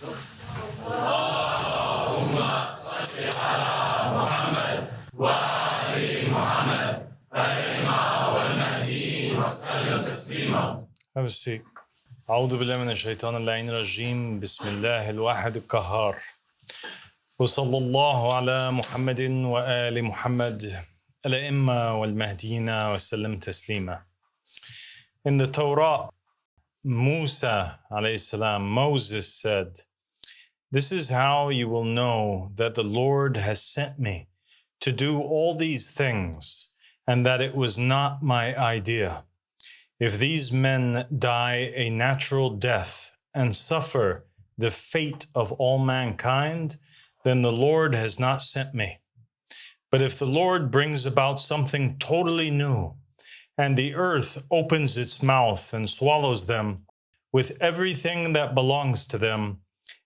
Have a seat. أعوذ بالله من الشيطان اللعين الرجيم. بسم الله الواحد القهار. وصلى الله على محمد وآل محمد الأئمة والمهديين وسلم تسليما. In the Torah, Musa alayhi salam, Moses said, "This is how you will know that the Lord has sent me to do all these things, and that it was not my idea. If these men die a natural death and suffer the fate of all mankind, then the Lord has not sent me. But if the Lord brings about something totally new, and the earth opens its mouth and swallows them with everything that belongs to them,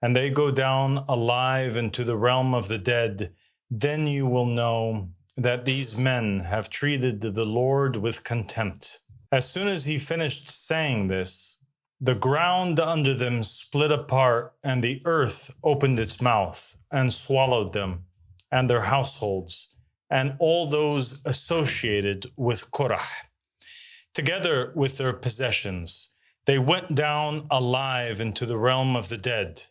and they go down alive into the realm of the dead, then you will know that these men have treated the Lord with contempt." As soon as he finished saying this, the ground under them split apart, and the earth opened its mouth and swallowed them and their households and all those associated with Korah, together with their possessions. They went down alive into the realm of the dead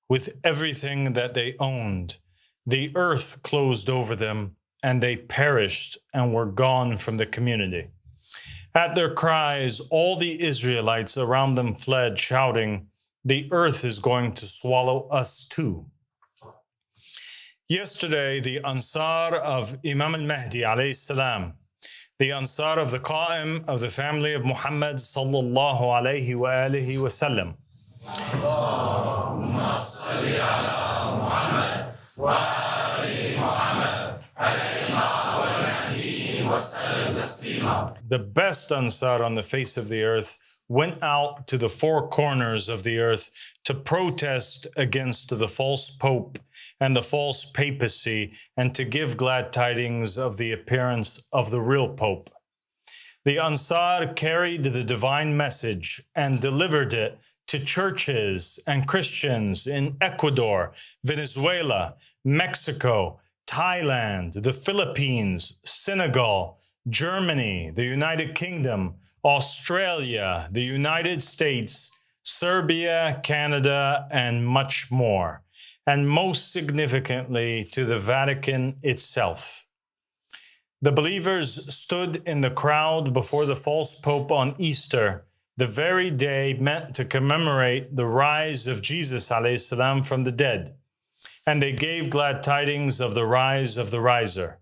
with everything that they owned. The earth closed over them, and they perished and were gone from the community. At their cries, all the Israelites around them fled, shouting, "The earth is going to swallow us too." Yesterday, the Ansar of Imam al-Mahdi alayhi salam, the Ansar of the Qa'im of the family of Muhammad sallallahu alayhi wa alihi wa sallam, Allahumma salli ala Muhammad wa ali Muhammad the best Ansar on the face of the earth went out to the four corners of the earth to protest against the false pope and the false papacy, and to give glad tidings of the appearance of the real pope. The Ansar carried the divine message and delivered it to churches and Christians in Ecuador, Venezuela, Mexico, Thailand, the Philippines, Senegal, Germany, the United Kingdom, Australia, the United States, Serbia, Canada, and much more, and most significantly to the Vatican itself. The believers stood in the crowd before the false pope on Easter, the very day meant to commemorate the rise of Jesus alayhi salam from the dead, and they gave glad tidings of the rise of the riser.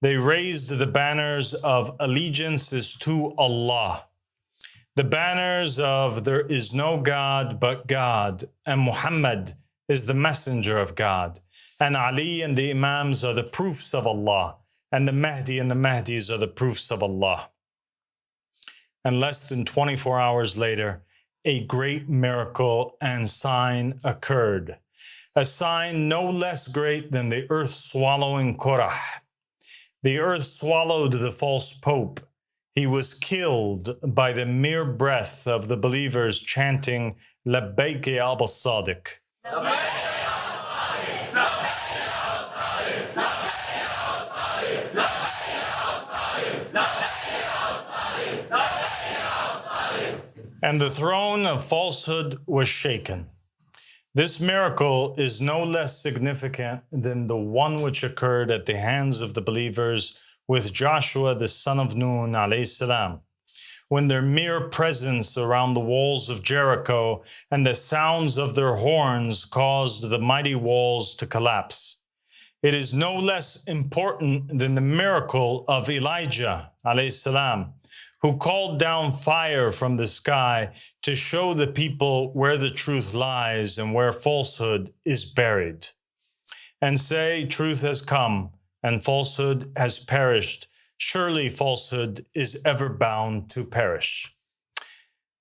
They raised the banners of allegiances to Allah, the banners of there is no God but God, and Muhammad is the messenger of God, and Ali and the Imams are the proofs of Allah, and the Mahdi and the Mahdis are the proofs of Allah. And less than 24 hours later, a great miracle and sign occurred, a sign no less great than the earth swallowing Korah. The earth swallowed the false pope. He was killed by the mere breath of the believers chanting, "Labbaik ya Aba Sadiq." And the throne of falsehood was shaken. This miracle is no less significant than the one which occurred at the hands of the believers with Joshua the son of Nun alayhi salam, when their mere presence around the walls of Jericho and the sounds of their horns caused the mighty walls to collapse. It is no less important than the miracle of Elijah alayhi salam, who called down fire from the sky to show the people where the truth lies and where falsehood is buried, and say, "Truth has come and falsehood has perished. Surely falsehood is ever bound to perish."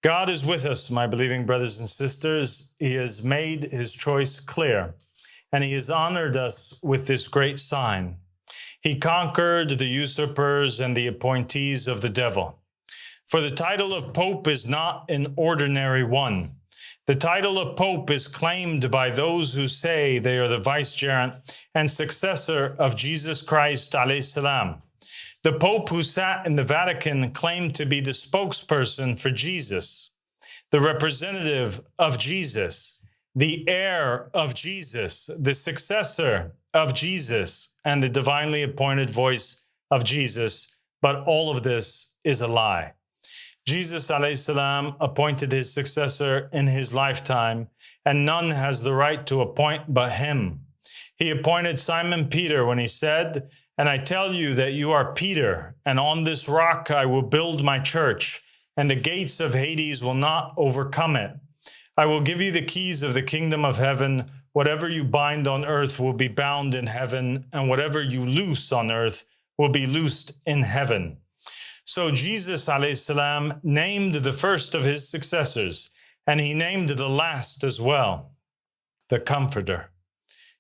God is with us, my believing brothers and sisters. He has made his choice clear, and he has honored us with this great sign. He conquered the usurpers and the appointees of the devil. For the title of Pope is not an ordinary one. The title of Pope is claimed by those who say they are the vicegerent and successor of Jesus Christ alayhi salam. The Pope who sat in the Vatican claimed to be the spokesperson for Jesus, the representative of Jesus, the heir of Jesus, the successor of Jesus, and the divinely appointed voice of Jesus. But all of this is a lie. Jesus alayhi salam appointed his successor in his lifetime, and none has the right to appoint but him. He appointed Simon Peter when he said, "And I tell you that you are Peter, and on this rock I will build my church, and the gates of Hades will not overcome it. I will give you the keys of the kingdom of heaven. Whatever you bind on earth will be bound in heaven, and whatever you loose on earth will be loosed in heaven." So Jesus alayhi salam named the first of his successors, and he named the last as well, the Comforter.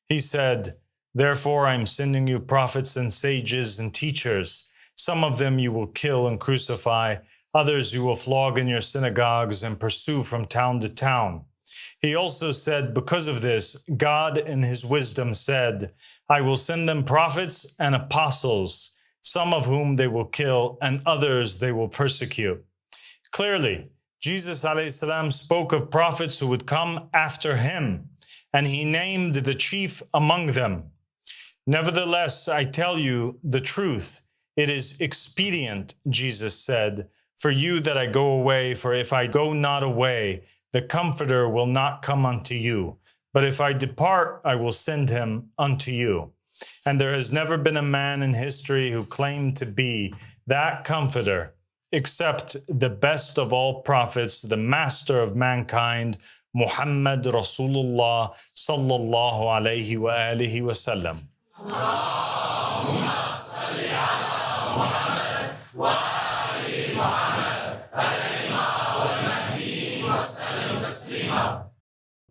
He said, "Therefore I am sending you prophets and sages and teachers. Some of them you will kill and crucify, others you will flog in your synagogues and pursue from town to town." He also said, because of this, God in his wisdom said, "I will send them prophets and apostles, some of whom they will kill and others they will persecute." Clearly, Jesus alayhi salam spoke of prophets who would come after him, and he named the chief among them. "Nevertheless, I tell you the truth. It is expedient," Jesus said, "for you that I go away, for if I go not away, the Comforter will not come unto you. But if I depart, I will send him unto you." And there has never been a man in history who claimed to be that Comforter, except the best of all prophets, the master of mankind, Muhammad Rasulullah sallallahu alayhi wa alihi wa sallam. Allahumma salli ala Muhammad wa ali Muhammad al-Mahdi wa sallam taslima.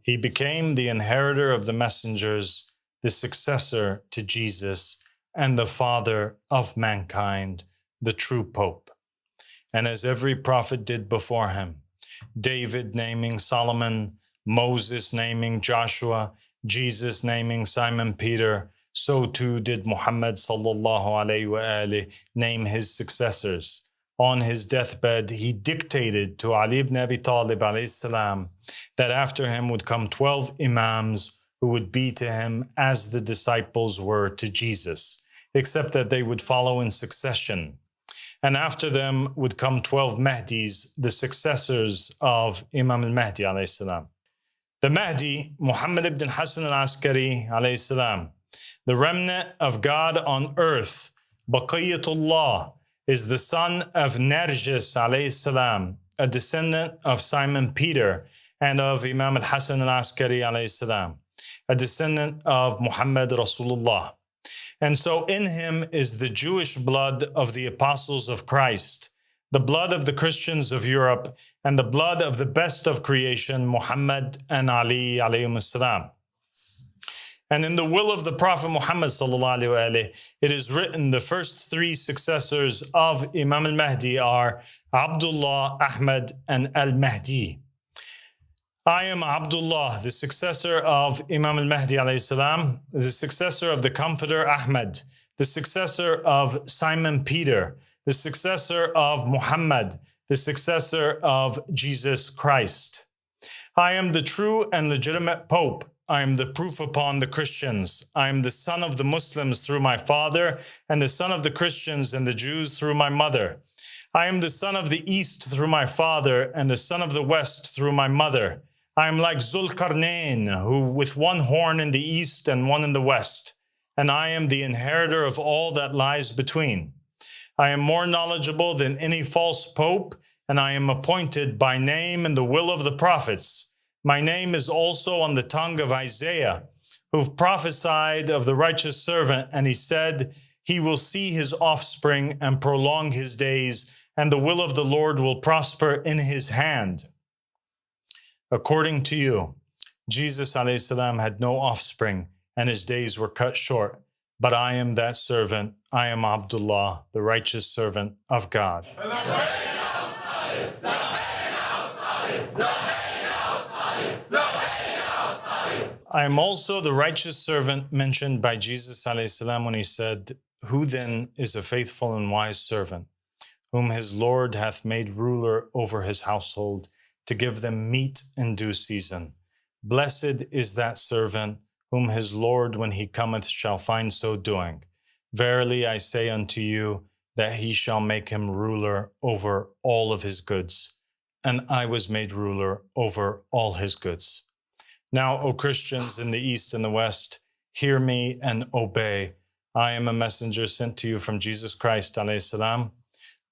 He became the inheritor of the messengers, the successor to Jesus, and the father of mankind, the true Pope. And as every prophet did before him, David naming Solomon, Moses naming Joshua, Jesus naming Simon Peter, so too did Muhammad sallallahu alayhi wa alihi name his successors. On his deathbed, he dictated to Ali ibn Abi Talib alayhi salam that after him would come 12 imams who would be to him as the disciples were to Jesus, except that they would follow in succession. And after them would come 12 Mahdis, the successors of Imam al-Mahdi alayhi salam. The Mahdi, Muhammad ibn Hassan al-Askari alayhi salam, the remnant of God on earth, Baqiyatullah, is the son of Narjis alayhi salam, a descendant of Simon Peter and of Imam al-Hassan al-Askari alayhi salam, a descendant of Muhammad Rasulullah. And so in him is the Jewish blood of the apostles of Christ, the blood of the Christians of Europe, and the blood of the best of creation, Muhammad and Ali alayhim salam. And in the will of the Prophet Muhammad sallallahu alayhi wa alihi, it is written the first three successors of Imam al-Mahdi are Abdullah, Ahmad, and al-Mahdi. I am Abdullah, the successor of Imam al-Mahdi alayhi salam, the successor of the Comforter Ahmad, the successor of Simon Peter, the successor of Muhammad, the successor of Jesus Christ. I am the true and legitimate Pope. I am the proof upon the Christians. I am the son of the Muslims through my father, and the son of the Christians and the Jews through my mother. I am the son of the East through my father, and the son of the West through my mother. I am like Zulkarnain, who with one horn in the east and one in the west, and I am the inheritor of all that lies between. I am more knowledgeable than any false pope, and I am appointed by name in the will of the prophets. My name is also on the tongue of Isaiah, who prophesied of the righteous servant, and he said, "He will see his offspring and prolong his days, and the will of the Lord will prosper in his hand." According to you, Jesus alayhi salam had no offspring, and his days were cut short. But I am that servant. I am Abdullah, the righteous servant of God. I am also the righteous servant mentioned by Jesus alayhi salam when he said, "Who then is a faithful and wise servant, whom his Lord hath made ruler over his household, to give them meat in due season? Blessed is that servant, whom his Lord, when he cometh, shall find so doing. Verily I say unto you, that he shall make him ruler over all of his goods. And I was made ruler over all his goods. Now, O Christians in the East and the West, hear me and obey. I am a messenger sent to you from Jesus Christ, alayhi salam.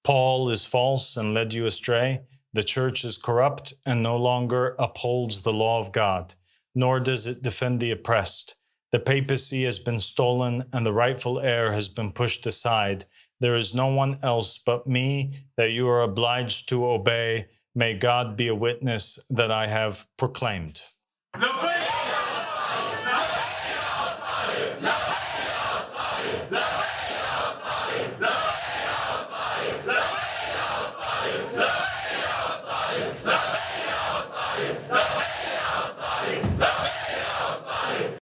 Paul is false and led you astray. The church is corrupt and no longer upholds the law of God, nor does it defend the oppressed. The papacy has been stolen and the rightful heir has been pushed aside. There is no one else but me that you are obliged to obey. May God be a witness that I have proclaimed." لبيك